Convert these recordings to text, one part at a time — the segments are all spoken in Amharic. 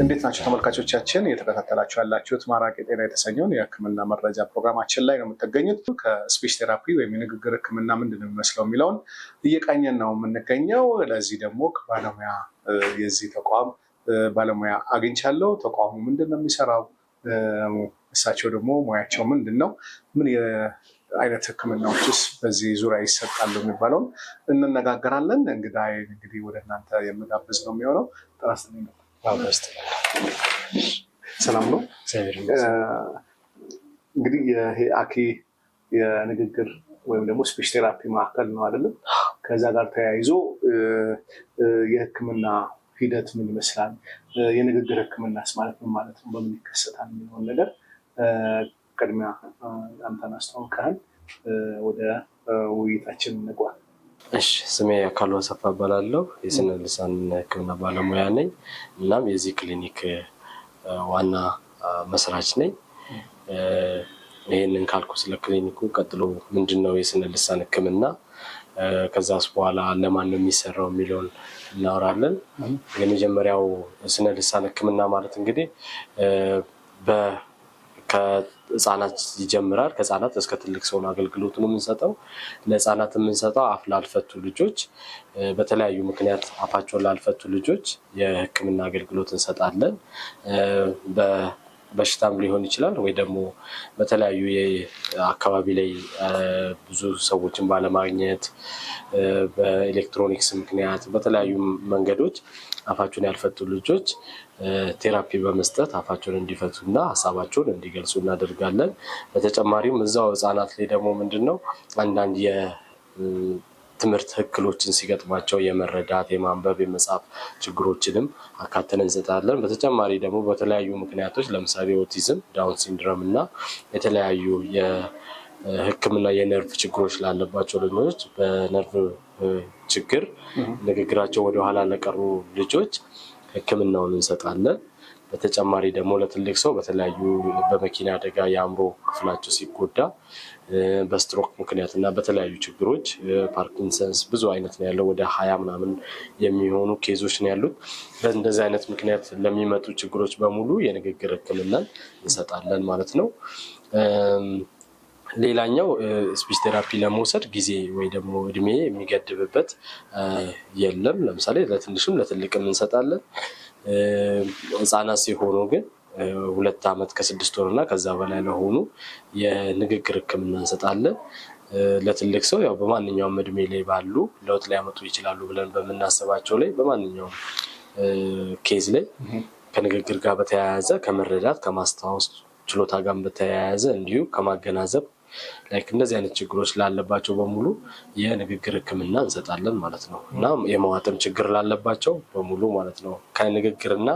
እንዴት ናችሁ ተመልካቾቻችን? እየተከታተላችሁ ያላችሁት ማራኪ ጤና የተሰኘውን የሕክምና መረጃ ፕሮግራማችን ላይ ነው የምትገኙት። ከስፒች ቴራፒ ወይም የንግግር ሕክምና ምንድን ነው የሚመስለው የሚለውን እየቃኘን ነው የምንገኘው። ለዚህ ደግሞ ከባለሙያ የዚህ ተቋም ባለሙያ አግኝቻለሁ። ተቋሙ ምንድን ነው የሚሰራው፣ እሳቸው ደግሞ ሙያቸው ምንድን ነው፣ ምን አይነት ሕክምናዎችስ በዚህ ዙሪያ ይሰጣሉ የሚባለውን እንነጋገራለን። እንግዲህ ወደ እናንተ የምጋብዝ ነው የሚሆነው። ጥራስልኝ ነው ሰላም ነው። እንግዲህ ይሄ አኪ የንግግር ወይም ደግሞ ስፒች ቴራፒ ማዕከል ነው አይደለም? ከዛ ጋር ተያይዞ የህክምና ሂደት ምን ይመስላል፣ የንግግር ህክምናስ ማለት ምን ማለት ነው፣ በምን ይከሰታል የሚለውን ነገር ቅድሚያ አንተን አስተዋውቀሃል። ወደ ውይይታችን እንግባ። እሺ፣ ስሜ አካሉ አሰፋ እባላለሁ። የስነ ልሳን ህክምና ባለሙያ ነኝ። እናም የዚህ ክሊኒክ ዋና መስራች ነኝ። ይህንን ካልኩ ስለ ክሊኒኩ ቀጥሎ ምንድነው የስነ ልሳን ህክምና፣ ከዛስ በኋላ ለማን ነው የሚሰራው የሚለውን እናወራለን። የመጀመሪያው ስነ ልሳን ህክምና ማለት እንግዲህ ከህፃናት ይጀምራል። ከህፃናት እስከ ትልቅ ሰው አገልግሎት ነው የምንሰጠው። ለህፃናት የምንሰጠው አፍ ላልፈቱ ልጆች፣ በተለያዩ ምክንያት አፋቸውን ላልፈቱ ልጆች የህክምና አገልግሎት እንሰጣለን። በሽታም ሊሆን ይችላል ወይ ደግሞ በተለያዩ የአካባቢ ላይ ብዙ ሰዎችን ባለማግኘት፣ በኤሌክትሮኒክስ ምክንያት፣ በተለያዩ መንገዶች አፋቸውን ያልፈቱ ልጆች ቴራፒ በመስጠት አፋቸውን እንዲፈቱና ሀሳባቸውን እንዲገልጹ እናደርጋለን። በተጨማሪም እዛው ህፃናት ላይ ደግሞ ምንድነው አንዳንድ የትምህርት እክሎችን ሲገጥማቸው የመረዳት፣ የማንበብ፣ የመጻፍ ችግሮችንም አካተን እንሰጣለን። በተጨማሪ ደግሞ በተለያዩ ምክንያቶች ለምሳሌ ኦቲዝም፣ ዳውን ሲንድሮም እና የተለያዩ የህክምና የነርቭ ችግሮች ላለባቸው ልጆች በነርቭ ችግር ንግግራቸው ወደኋላ ለቀሩ ልጆች ህክምናውን እንሰጣለን። በተጨማሪ ደግሞ ለትልቅ ሰው በተለያዩ በመኪና አደጋ የአእምሮ ክፍላቸው ሲጎዳ፣ በስትሮክ ምክንያት እና በተለያዩ ችግሮች ፓርኪንሰንስ ብዙ አይነት ነው ያለው፣ ወደ 20 ምናምን የሚሆኑ ኬዞች ነው ያሉት። በእንደዚህ አይነት ምክንያት ለሚመጡ ችግሮች በሙሉ የንግግር ህክምናን እንሰጣለን ማለት ነው። ሌላኛው ስፒች ቴራፒ ለመውሰድ ጊዜ ወይ ደግሞ እድሜ የሚገድብበት የለም። ለምሳሌ ለትንሽም ለትልቅም እንሰጣለን። ህፃናት ሲሆኑ ግን 2 ዓመት ከ6 ወር እና ከዛ በላይ ለሆኑ የንግግር ህክምና እንሰጣለን። ለትልቅ ሰው ያው በማንኛውም እድሜ ላይ ባሉ ለውጥ ሊያመጡ ይችላሉ ብለን በምናስባቸው ላይ በማንኛውም ኬዝ ላይ ከንግግር ጋር በተያያዘ ከመረዳት ከማስታወስ ችሎታ ጋር በተያያዘ እንዲሁ ከማገናዘብ እንደዚህ አይነት ችግሮች ላለባቸው በሙሉ የንግግር ህክምና እንሰጣለን ማለት ነው። እና የመዋጥም ችግር ላለባቸው በሙሉ ማለት ነው። ከንግግርና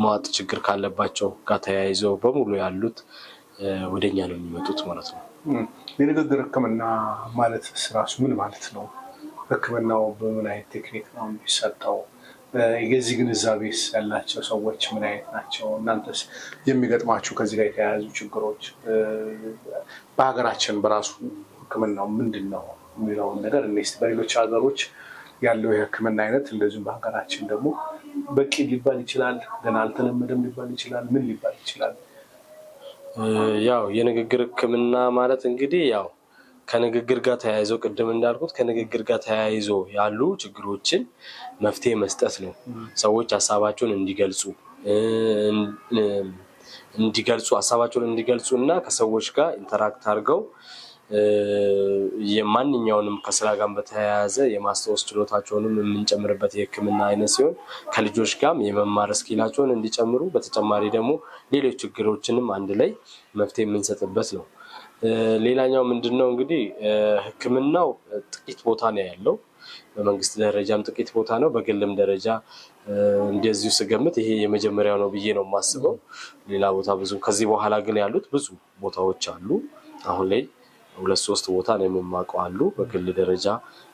መዋጥ ችግር ካለባቸው ጋር ተያይዘው በሙሉ ያሉት ወደኛ ነው የሚመጡት ማለት ነው። የንግግር ህክምና ማለት ራሱ ምን ማለት ነው? ህክምናው በምን አይነት ቴክኒክ ነው የሚሰጠው? የዚህ ግንዛቤስ ያላቸው ሰዎች ምን አይነት ናቸው? እናንተስ የሚገጥማችሁ ከዚህ ጋር የተያያዙ ችግሮች፣ በሀገራችን በራሱ ህክምናው ምንድን ነው የሚለውን ነገር በሌሎች ሀገሮች ያለው የህክምና አይነት እንደዚሁም በሀገራችን ደግሞ በቂ ሊባል ይችላል፣ ገና አልተለመደም ሊባል ይችላል፣ ምን ሊባል ይችላል? ያው የንግግር ህክምና ማለት እንግዲህ ያው ከንግግር ጋር ተያይዞ ቅድም እንዳልኩት ከንግግር ጋር ተያይዞ ያሉ ችግሮችን መፍትሄ መስጠት ነው። ሰዎች ሀሳባቸውን እንዲገልጹ እና ከሰዎች ጋር ኢንተራክት አድርገው የማንኛውንም ከስራ ጋር በተያያዘ የማስታወስ ችሎታቸውንም የምንጨምርበት የህክምና አይነት ሲሆን ከልጆች ጋር የመማር ስኪላቸውን እንዲጨምሩ፣ በተጨማሪ ደግሞ ሌሎች ችግሮችንም አንድ ላይ መፍትሄ የምንሰጥበት ነው። ሌላኛው ምንድነው እንግዲህ ህክምናው ጥቂት ቦታ ነው ያለው። በመንግስት ደረጃም ጥቂት ቦታ ነው፣ በግልም ደረጃ እንደዚሁ ስገምት ይሄ የመጀመሪያው ነው ብዬ ነው የማስበው። ሌላ ቦታ ብዙ ከዚህ በኋላ ግን ያሉት ብዙ ቦታዎች አሉ። አሁን ላይ 2-3 ቦታ ነው የምማቀው አሉ በግል ደረጃ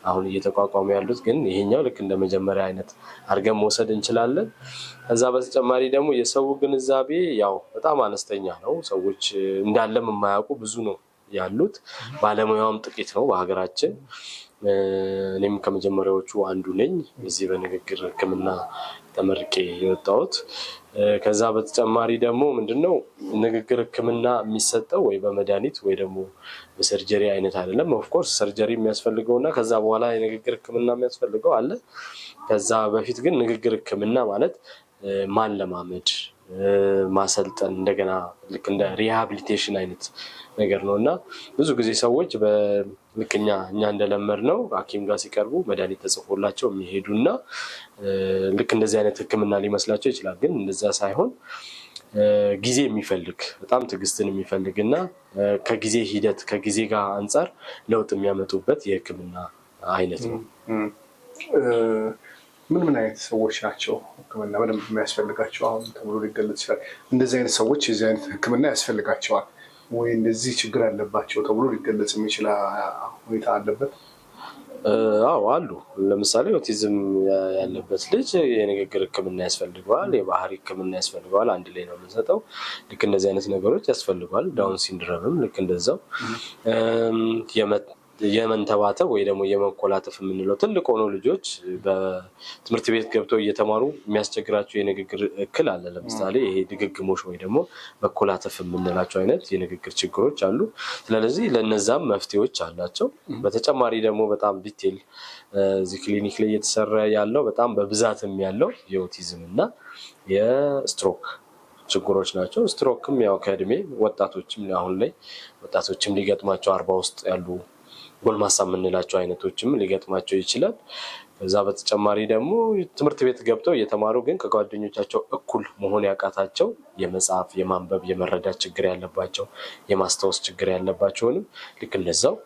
አሁን እየተቋቋሙ ያሉት። ግን ይሄኛው ልክ እንደ መጀመሪያ አይነት አድርገን መውሰድ እንችላለን። ከዛ በተጨማሪ ደግሞ የሰው ግንዛቤ ያው በጣም አነስተኛ ነው። ሰዎች እንዳለም የማያውቁ ብዙ ነው ያሉት። ባለሙያውም ጥቂት ነው በሀገራችን። እኔም ከመጀመሪያዎቹ አንዱ ነኝ እዚህ በንግግር ህክምና ተመርቄ የወጣሁት። ከዛ በተጨማሪ ደግሞ ምንድነው ንግግር ህክምና የሚሰጠው ወይ በመድኃኒት ወይ ደግሞ በሰርጀሪ አይነት አይደለም። ኦፍ ኮርስ ሰርጀሪ የሚያስፈልገውና ከዛ በኋላ የንግግር ህክምና የሚያስፈልገው አለ። ከዛ በፊት ግን ንግግር ህክምና ማለት ማለማመድ፣ ማሰልጠን እንደገና ልክ እንደ ሪሃቢሊቴሽን አይነት ነገር ነው እና ብዙ ጊዜ ሰዎች ልክ እኛ እንደለመድነው ሐኪም ጋር ሲቀርቡ መድኃኒት ተጽፎላቸው የሚሄዱና ልክ እንደዚህ አይነት ህክምና ሊመስላቸው ይችላል። ግን እንደዛ ሳይሆን ጊዜ የሚፈልግ በጣም ትዕግስትን የሚፈልግና ከጊዜ ሂደት ከጊዜ ጋር አንጻር ለውጥ የሚያመጡበት የህክምና አይነት ነው። ምን አይነት ሰዎች ናቸው ህክምና በደንብ የሚያስፈልጋቸው አሁን ተብሎ ሊገለጽ ይችላል? እንደዚህ አይነት ሰዎች የዚህ አይነት ህክምና ያስፈልጋቸዋል ወይ እንደዚህ ችግር አለባቸው ተብሎ ሊገለጽ የሚችል ሁኔታ አለበት? አዎ አሉ። ለምሳሌ ኦቲዝም ያለበት ልጅ የንግግር ህክምና ያስፈልገዋል፣ የባህሪ ህክምና ያስፈልገዋል። አንድ ላይ ነው የምንሰጠው። ልክ እንደዚህ አይነት ነገሮች ያስፈልገዋል። ዳውን ሲንድረምም ልክ እንደዛው የመንተባተብ ወይ ደግሞ የመኮላተፍ የምንለው ትልቅ ሆኖ ልጆች በትምህርት ቤት ገብተው እየተማሩ የሚያስቸግራቸው የንግግር እክል አለ። ለምሳሌ ይሄ ድግግሞሽ ወይ ደግሞ መኮላተፍ የምንላቸው አይነት የንግግር ችግሮች አሉ። ስለዚህ ለነዛም መፍትሄዎች አላቸው። በተጨማሪ ደግሞ በጣም ዲቴል እዚህ ክሊኒክ ላይ እየተሰራ ያለው በጣም በብዛትም ያለው የኦቲዝም እና የስትሮክ ችግሮች ናቸው። ስትሮክም ያው ከእድሜ ወጣቶችም አሁን ላይ ወጣቶችም ሊገጥማቸው 40 ውስጥ ያሉ ጎልማሳ የምንላቸው አይነቶችም ሊገጥማቸው ይችላል። ከዛ በተጨማሪ ደግሞ ትምህርት ቤት ገብተው እየተማሩ ግን ከጓደኞቻቸው እኩል መሆን ያቃታቸው የመጻፍ፣ የማንበብ፣ የመረዳት ችግር ያለባቸው፣ የማስታወስ ችግር ያለባቸውንም ልክ እንደዛው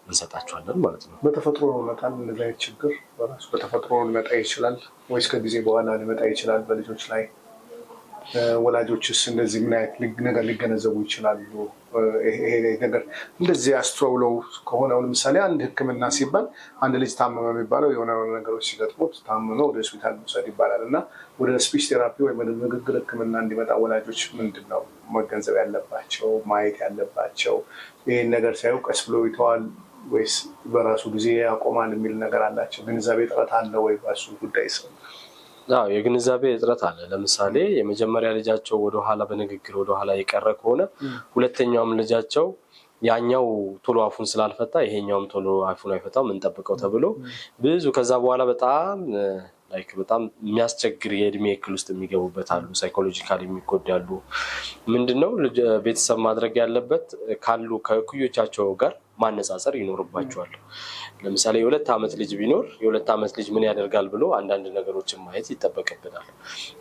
እንሰጣቸዋለን ማለት ነው። በተፈጥሮ ይመጣል እንደዚህ አይነት ችግር በራሱ በተፈጥሮ ሊመጣ ይችላል ወይስ ከጊዜ በኋላ ሊመጣ ይችላል በልጆች ላይ? ወላጆችስ እንደዚህ ምን አይነት ነገር ሊገነዘቡ ይችላሉ? ይሄ ነገር እንደዚህ አስተውለው ከሆነ ለምሳሌ አንድ ህክምና ሲባል አንድ ልጅ ታመመ የሚባለው የሆነ ነገሮች ሲገጥሙት ታመመ ወደ ሆስፒታል መውሰድ ይባላል እና ወደ ስፒች ቴራፒ ወይም ወደ ንግግር ህክምና እንዲመጣ ወላጆች ምንድን ነው መገንዘብ ያለባቸው ማየት ያለባቸው? ይህን ነገር ሲያዩ ቀስ ብሎ ይተዋል ወይስ በራሱ ጊዜ ያቆማል የሚል ነገር አላቸው? ግንዛቤ እጥረት አለ ወይ በሱ ጉዳይ? የግንዛቤ እጥረት አለ። ለምሳሌ የመጀመሪያ ልጃቸው ወደኋላ በንግግር ወደኋላ የቀረ ከሆነ ሁለተኛውም ልጃቸው ያኛው ቶሎ አፉን ስላልፈታ ይሄኛውም ቶሎ አፉን አይፈታም እንጠብቀው ተብሎ ብዙ ከዛ በኋላ በጣም የሚያስቸግር የእድሜ እክል ውስጥ የሚገቡበት አሉ። ሳይኮሎጂካሊ የሚጎዳሉ። ምንድነው ቤተሰብ ማድረግ ያለበት ካሉ ከእኩዮቻቸው ጋር ማነጻጸር ይኖርባቸዋል። ለምሳሌ የ2 ዓመት ልጅ ቢኖር የ2 ዓመት ልጅ ምን ያደርጋል ብሎ አንዳንድ ነገሮችን ማየት ይጠበቅብናል።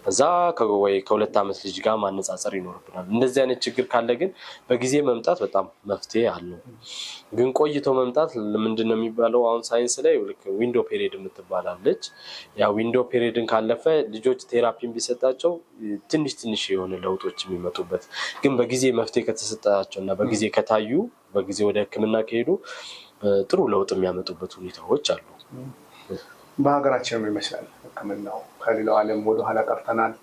ከዛ ከ2 ዓመት ልጅ ጋር ማነጻጸር ይኖርብናል። እንደዚህ አይነት ችግር ካለ ግን በጊዜ መምጣት በጣም መፍትሄ አለው። ግን ቆይቶ መምጣት ምንድነው የሚባለው አሁን ሳይንስ ላይ ዊንዶ ፔሪድ የምትባላለች። ያ ዊንዶ ፔሪድን ካለፈ ልጆች ቴራፒን ቢሰጣቸው ትንሽ የሆነ ለውጦች የሚመጡበት ግን በጊዜ መፍትሄ ከተሰጣቸውና በጊዜ ከታዩ በጊዜ ወደ ህክምና ከሄዱ ጥሩ ለውጥ የሚያመጡበት ሁኔታዎች አሉ። በሀገራችን ይመስላል ህክምናው ከሌላው ዓለም ወደ ኋላ ቀርተናል።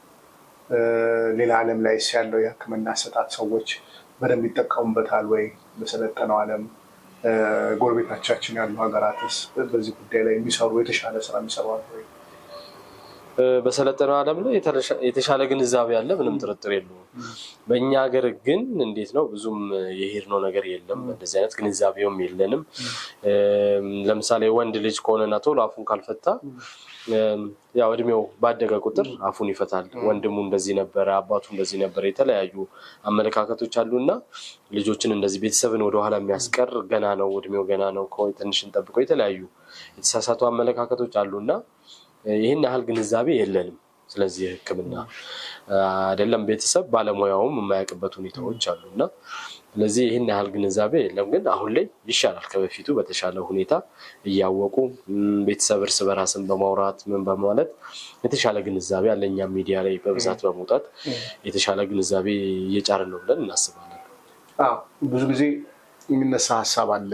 ሌላ ዓለም ላይ ያለው የህክምና አሰጣጥ ሰዎች በደንብ ይጠቀሙበታል ወይ? በሰለጠነው ዓለም ጎረቤቶቻችን ያሉ ሀገራትስ በዚህ ጉዳይ ላይ የሚሰሩ የተሻለ ስራ የሚሰሩ አሉ ወይ? በሰለጠነው ዓለም ላይ የተሻለ ግንዛቤ አለ፣ ምንም ጥርጥር የለውም። በእኛ ሀገር ግን እንዴት ነው ብዙም የሄድነው ነገር የለም። እንደዚህ አይነት ግንዛቤውም የለንም። ለምሳሌ ወንድ ልጅ ከሆነና ቶሎ አፉን ካልፈታ ያው እድሜው ባደገ ቁጥር አፉን ይፈታል። ወንድሙ እንደዚህ ነበረ፣ አባቱ እንደዚህ ነበረ፣ የተለያዩ አመለካከቶች አሉና ልጆችን እንደዚህ ቤተሰብን ወደኋላ የሚያስቀር ገና ነው እድሜው ገና ነው ትንሽ እንጠብቀው የተለያዩ የተሳሳቱ አመለካከቶች አሉና ይህን ያህል ግንዛቤ የለንም። ስለዚህ ህክምና አይደለም ቤተሰብ ባለሙያውም የማያውቅበት ሁኔታዎች አሉና ስለዚህ ይህን ያህል ግንዛቤ የለም። ግን አሁን ላይ ይሻላል ከበፊቱ በተሻለ ሁኔታ እያወቁ ቤተሰብ እርስ በራስን በማውራት ምን በማለት የተሻለ ግንዛቤ አለኛ ሚዲያ ላይ በብዛት በመውጣት የተሻለ ግንዛቤ እየጫርን ነው ብለን እናስባለን። ብዙ ጊዜ የሚነሳ ሀሳብ አለ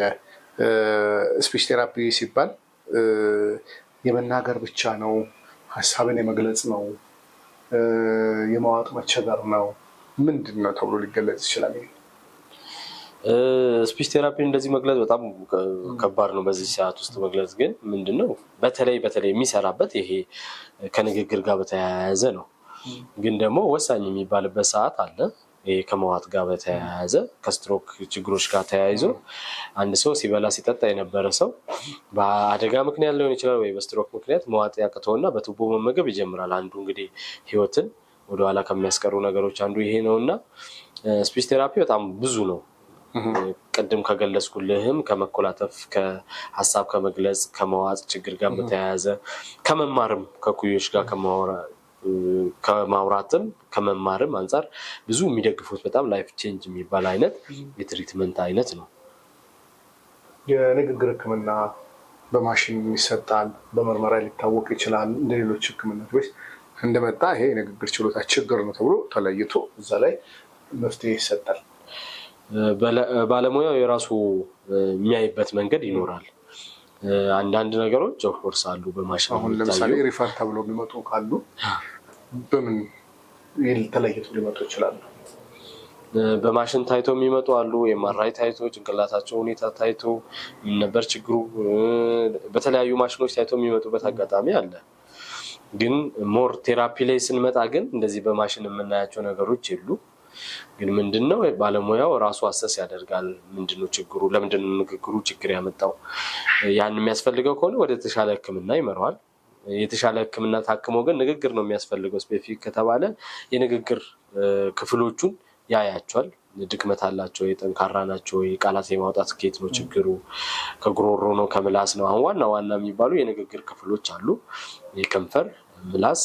ስፒች ቴራፒ ሲባል የመናገር ብቻ ነው፣ ሀሳብን የመግለጽ ነው፣ የማዋጥ መቸገር ነው፣ ምንድን ነው ተብሎ ሊገለጽ ይችላል? ስፒች ቴራፒ እንደዚህ መግለጽ በጣም ከባድ ነው በዚህ ሰዓት ውስጥ መግለጽ። ግን ምንድነው በተለይ የሚሰራበት ይሄ ከንግግር ጋር በተያያዘ ነው። ግን ደግሞ ወሳኝ የሚባልበት ሰዓት አለ። ይሄ ከመዋጥ ጋር በተያያዘ ከስትሮክ ችግሮች ጋር ተያይዞ አንድ ሰው ሲበላ ሲጠጣ የነበረ ሰው በአደጋ ምክንያት ሊሆን ይችላል ወይ በስትሮክ ምክንያት መዋጥ ያቅተውና በቱቦ መመገብ ይጀምራል። አንዱ እንግዲህ ህይወትን ወደኋላ ከሚያስቀሩ ነገሮች አንዱ ይሄ ነውና ስፒች ቴራፒ በጣም ብዙ ነው። ቅድም ከገለጽኩልህም ከመኮላተፍ ከሀሳብ ከመግለጽ ከመዋጥ ችግር ጋር በተያያዘ ከመማርም ከኩዮች ጋር ከማውራትም ከመማርም አንፃር ብዙ የሚደግፉት በጣም ላይፍ ቼንጅ የሚባል አይነት የትሪትመንት አይነት ነው። የንግግር ህክምና በማሽን ይሰጣል፣ በምርመራ ሊታወቅ ይችላል። እንደሌሎች ህክምናዎች እንደመጣ ይሄ የንግግር ችሎታ ችግር ነው ተብሎ ተለይቶ እዛ ላይ መፍትሄ ይሰጣል። ባለሙያው የራሱ የሚያይበት መንገድ ይኖራል። አንዳንድ ነገሮች ኦፍኮርስ አሉ በማሽን አሁን ለምሳሌ ሪፈር ተብሎ የሚመጡ ካሉ በምን ተለይቶ ሊመጡ ይችላሉ? በማሽን ታይቶ የሚመጡ አሉ። የማራይ ታይቶ ጭንቅላታቸው ሁኔታ ታይቶ ነበር ችግሩ በተለያዩ ማሽኖች ታይቶ የሚመጡበት አጋጣሚ አለ። ግን ሞር ቴራፒ ላይ ስንመጣ ግን እንደዚህ በማሽን የምናያቸው ነገሮች የሉ። ግን ምንድነው ባለሙያው ራሱ አሰስ ያደርጋል። ምንድነው ችግሩ፣ ለምንድነው ንግግሩ ችግር ያመጣው? ያን የሚያስፈልገው ከሆነ ወደ ተሻለ ህክምና ይመራዋል። የተሻለ ህክምና ታክሞ ግን ንግግር ነው የሚያስፈልገው ስፔሲፊክ ከተባለ የንግግር ክፍሎቹን ያያቸዋል። ድክመት አላቸው፣ የጠንካራ ናቸው፣ የቃላት የማውጣት ስኬት ነው ችግሩ፣ ከጉሮሮ ነው ከምላስ ነው። አሁን ዋና የሚባሉ የንግግር ክፍሎች አሉ። የከንፈር፣ ምላስ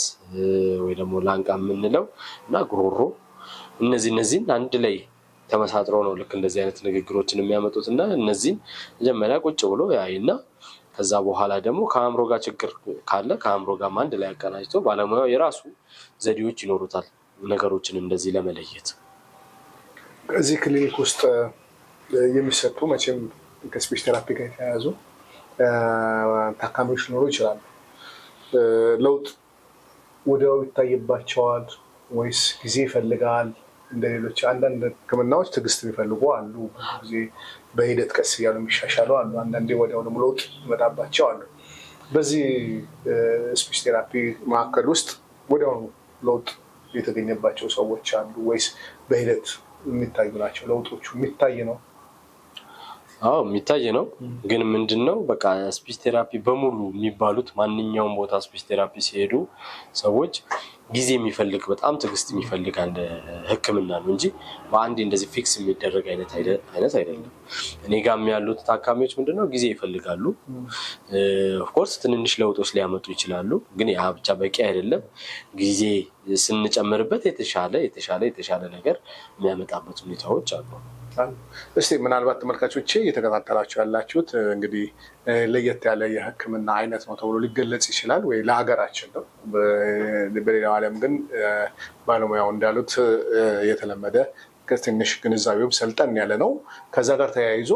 ወይ ደግሞ ላንቃ የምንለው እና ጉሮሮ እነዚህን አንድ ላይ ተመሳጥረው ነው ልክ እንደዚህ አይነት ንግግሮችን የሚያመጡት እና እነዚህን መጀመሪያ ቁጭ ብሎ ያይና ከዛ በኋላ ደግሞ ከአእምሮ ጋር ችግር ካለ ከአእምሮ ጋር አንድ ላይ አቀናጅቶ ባለሙያው የራሱ ዘዴዎች ይኖሩታል ነገሮችን እንደዚህ ለመለየት። እዚህ ክሊኒክ ውስጥ የሚሰጡ መቼም ከስፒች ቴራፒ ጋር የተያያዙ ታካሚዎች ሊኖሩ ይችላሉ። ለውጥ ወዲያው ይታይባቸዋል ወይስ ጊዜ ይፈልጋል? እንደሌሎች አንዳንድ ህክምናዎች ትዕግስት የሚፈልጉ አሉ። ብዙ ጊዜ በሂደት ቀስ እያሉ የሚሻሻሉ አሉ። አንዳንዴ ወዲያው ደግሞ ለውጥ ይመጣባቸው አሉ። በዚህ ስፒች ቴራፒ ማዕከል ውስጥ ወዲያው ለውጥ የተገኘባቸው ሰዎች አሉ ወይስ በሂደት የሚታዩ ናቸው? ለውጦቹ የሚታይ ነው? አዎ የሚታይ ነው። ግን ምንድነው በቃ ስፒች ቴራፒ በሙሉ የሚባሉት ማንኛውም ቦታ ስፒች ቴራፒ ሲሄዱ ሰዎች ጊዜ የሚፈልግ በጣም ትዕግስት የሚፈልግ አንድ ህክምና ነው እንጂ በአንድ እንደዚህ ፊክስ የሚደረግ አይነት አይደለም። እኔ ጋም ያሉት ታካሚዎች ምንድነው ጊዜ ይፈልጋሉ። ኦፍኮርስ ትንንሽ ለውጦች ሊያመጡ ይችላሉ። ግን ያ ብቻ በቂ አይደለም። ጊዜ ስንጨምርበት የተሻለ ነገር የሚያመጣበት ሁኔታዎች አሉ። እስቲ ምናልባት ተመልካቾቼ እየተከታተላችሁ ያላችሁት እንግዲህ ለየት ያለ የህክምና አይነት ነው ተብሎ ሊገለጽ ይችላል ወይ ለሀገራችን ነው። በሌላው ዓለም ግን ባለሙያው እንዳሉት የተለመደ ከትንሽ ግንዛቤው ሰልጠን ያለ ነው። ከዛ ጋር ተያይዞ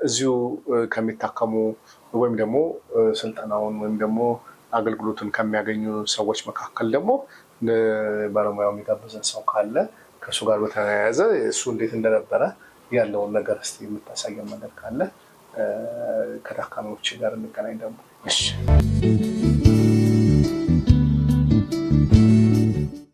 እዚሁ ከሚታከሙ ወይም ደግሞ ስልጠናውን ወይም ደግሞ አገልግሎቱን ከሚያገኙ ሰዎች መካከል ደግሞ ባለሙያው የሚጋብዘን ሰው ካለ ከእሱ ጋር በተያያዘ እሱ እንዴት እንደነበረ ያለውን ነገር እስቲ የምታሳየን ነገር ካለ ከታካሚዎች ጋር እንገናኝ ደግሞ።